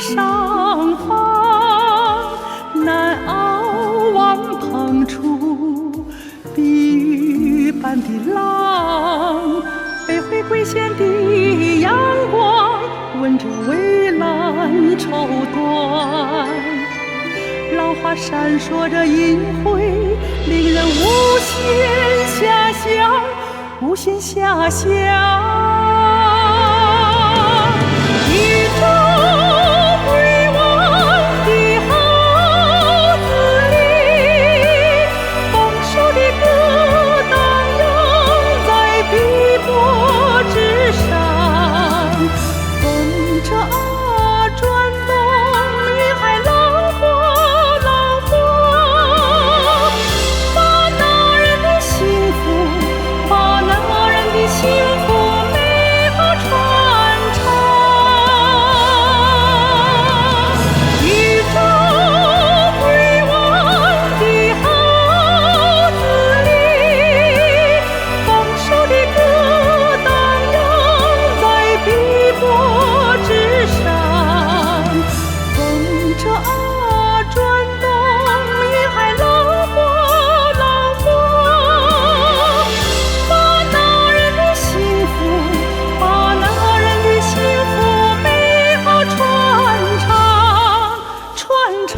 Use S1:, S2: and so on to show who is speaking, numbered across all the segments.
S1: 上方，南澳湾碰触碧玉般的浪，北回归线的阳光，吻着蔚蓝绸缎，浪花闪烁着银辉，令人无限遐想，无限遐想。宇宙归往的号子里，丰收的歌荡漾在碧波之上，风车啊转动，云海浪花浪花，把那人的幸福，把那人的幸福美好传唱。宇宙归往的号子里，丰收的歌荡漾在碧波之上，风车啊转动，云海浪花浪花，把那人的幸福，把那人的幸福美好传唱传唱。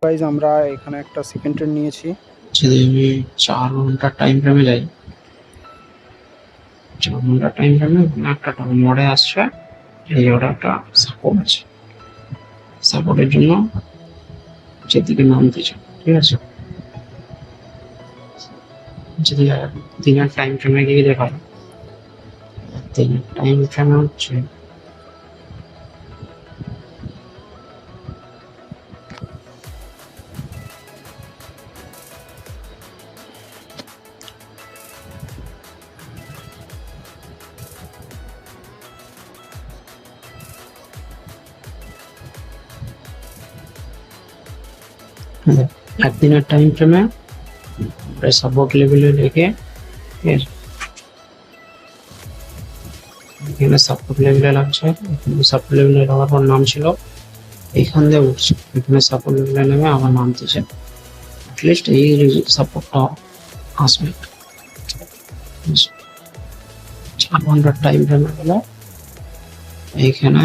S2: guys আমরা এখানে একটা সেকেন্ড ট্রেন নিয়েছি।
S3: যদি আমি 4 ঘন্টা টাইম ফ্রেমে যাই, 4 ঘন্টা টাইম ফ্রেমে একটা মোড়ে আসছে, এই ওটা একটা সাপোর্ট আছে, সাপোর্টের জন্য যেদিকে নামতেছে, ঠিক আছে। যদি দিনের টাইম ফ্রেমে গিয়ে দেখা হয়, দিনের টাইম ফ্রেমে হচ্ছে একদিনের টাইম ফ্রেমে সাপোর্ট লেভেলে রেখে, এখানে সাপোর্ট লেভেলে লাগছে, সাপোর্ট লেভেলে লাগার পর নাম ছিল, এইখান দিয়ে উঠছে, এখানে সাপোর্ট লেভেলে নেমে আবার নামতেছে। অ্যাটলিস্ট এই সাপোর্টটা আসবে। 4 ঘন্টার টাইম ফ্রেমে গেলে এইখানে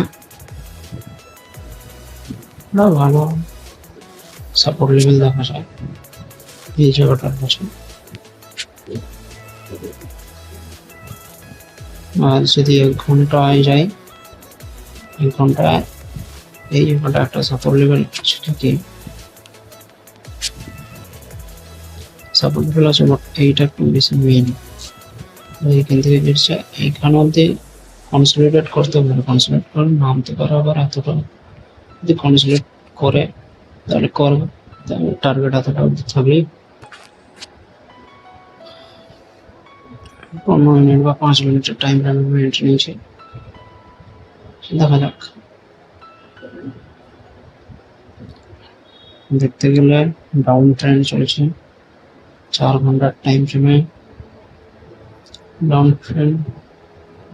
S3: ভালো সাপোর্ট লেভেল দেখা যায় এই জায়গাটার কাছে। আর যদি 1 ঘন্টায় যাই, 1 ঘন্টায় এই জায়গাটা একটা সাপোর্ট লেভেল সেটাকে সাপোর্ট লেভেল আছে, এইটা একটু বেশি মেইন। এইখান থেকে বেরছে এইখানে অব্দি কনসলিডেট করতে পারে, কনসলিডেট করে নামতে পারে, আবার এতটা যদি কনসলিডেট করে তাহলে করবে, টার্গেট এতটা অব্দি থাকলেই 15 মিনিট বা 5 মিনিটের টাইম ফ্রেম নিয়েছে, দেখা যাক। দেখতে গেলে ডাউন ট্রেন্ড চলছে 4 ঘন্টার টাইম ফ্রেমে, ডাউন ট্রেন্ড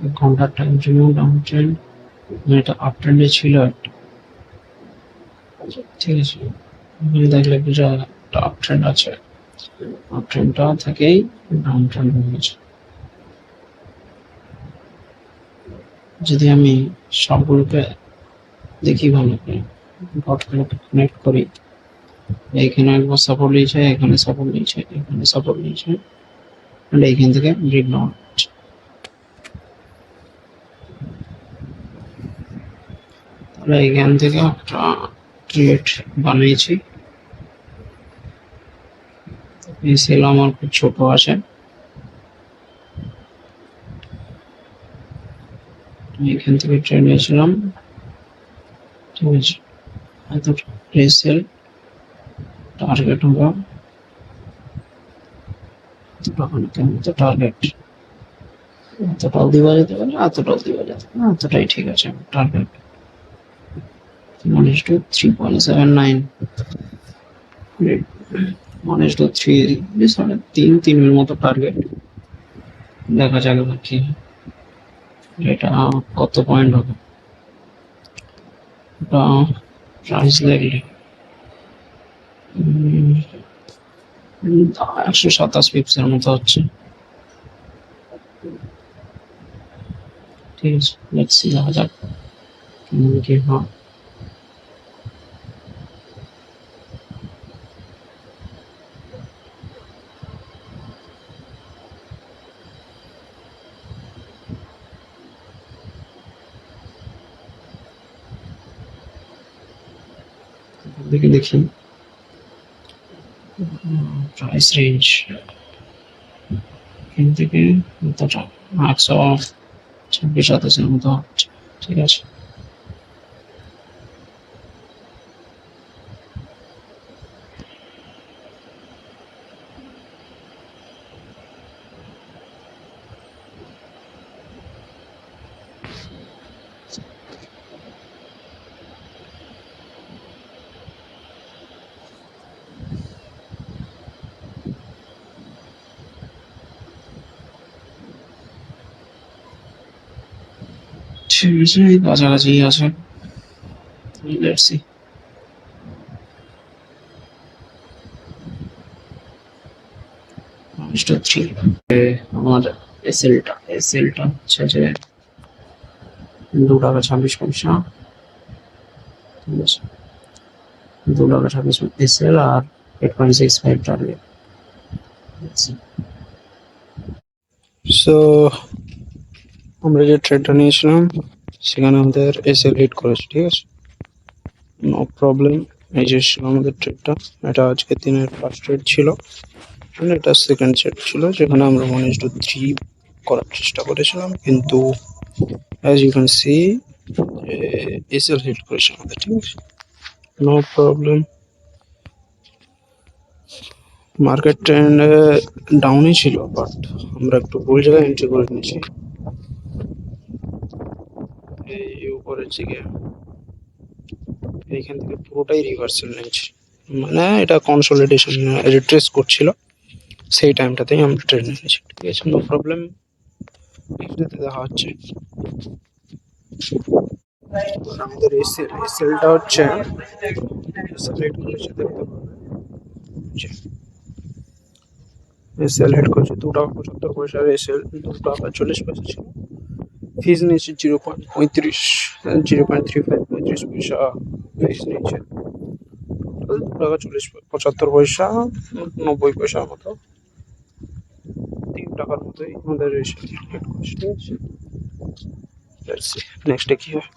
S3: 1 ঘন্টার টাইম ফ্রেমে ডাউন ট্রেন্ড, এটা আপ ট্রেন্ডে ছিল একটা, ঠিক আছে। দেখলে বোঝা একটা আপ ট্রেন্ড আছে, আপ ট্রেন্ডটা থেকেই ডাউন ট্রেন্ড হয়ে গেছে। যদি আমি সবগুলোকে দেখি ভালো করে, ডটগুলোকে কানেক্ট করি, এইখানে একবার সাপোর্ট নিয়েছে, এখানে সাপোর্ট নিয়েছে, এখানে সাপোর্ট নিয়েছে, এইখান থেকে ব্রেকডাউন হচ্ছে। তাহলে এইখান থেকে একটা ট্রেড বানিয়েছি, এই সেল আমার খুব ছোট আছে, এখান থেকে ট্রেড নিয়েছিলাম, ঠিক আছে। এত সেল টার্গেট হলো তখন কেন তো টার্গেট এতটাও দিবা যেতে পারে, এতটাও দিবা যেতে পারে, এতটাই ঠিক আছে টার্গেট 1:3.79, 1:3, 3.3 মতো টার্গেট। দেখা যাক এবার কি হয়। এটা কত পয়েন্ট হবে, এটা প্রাইস লাগলে 127 পিপসের মতো হচ্ছে। ঠিক আছে, লেটস সি, দেখা যাক কেমন কি হয়। দেখি প্রাইস রেঞ্জ এখান থেকে কতটা, 126-27 মতো হচ্ছে। ঠিক আছে, ঠিক আছে, এই কাছাকাছি আছে। Let's see. আমার এসএলটা হচ্ছে যে 2 টাকা 26 পয়সা। ঠিক আছে, 2 টাকা 26 এসএল আর 8.65 টার্গেট।
S2: সো আমরা যে ট্রেডটা নিয়েছিলাম সেখানে আমাদের এসএল হিট করেছে, ঠিক আছে, নো প্রবলেম। এই যে ছিল আমাদের ট্রেডটা, এটা আজকে দিনের ফার্স্ট ট্রেড ছিল, এটা সেকেন্ড ট্রেড ছিল যেখানে আমরা 1:3 করার চেষ্টা করেছিলাম, কিন্তু as you can see SL hit করেছে আমাদের, ঠিক আছে, নো প্রবলেম। মার্কেট ট্রেন্ড ডাউনই ছিল, বাট আমরা একটু ভুল জায়গায় এন্ট্রি করে নিয়েছি। এই উপরের দিকে এইখান থেকে পুরোটাই রিভার্সাল নিয়েছি, মানে এটা কনসলিডেশন রিট্রেস করছিল, সেই টাইমটাতেই আমরা ট্রেড নিয়েছি। ঠিক আছে, নো প্রবলেম। এটাতে দেখা হচ্ছে আমাদের এসএলটা হচ্ছে সিলেক্ট করেছে, দেখতে পাবেন এসএল হেড করেছে 2 টাকা 75 পয়সা, এসএল 2 টাকা 40 পয়সা ছিল। ফিজ নিয়েছে 0.35, 0.35 পয়সা ফিজ নিয়েছে। 2 টাকা 75 পয়সা, 90 পয়সার মতো, 3 টাকার মতোই আমাদের এসএল হেড করেছে। ঠিক আছে, নেক্সটে কি হয়।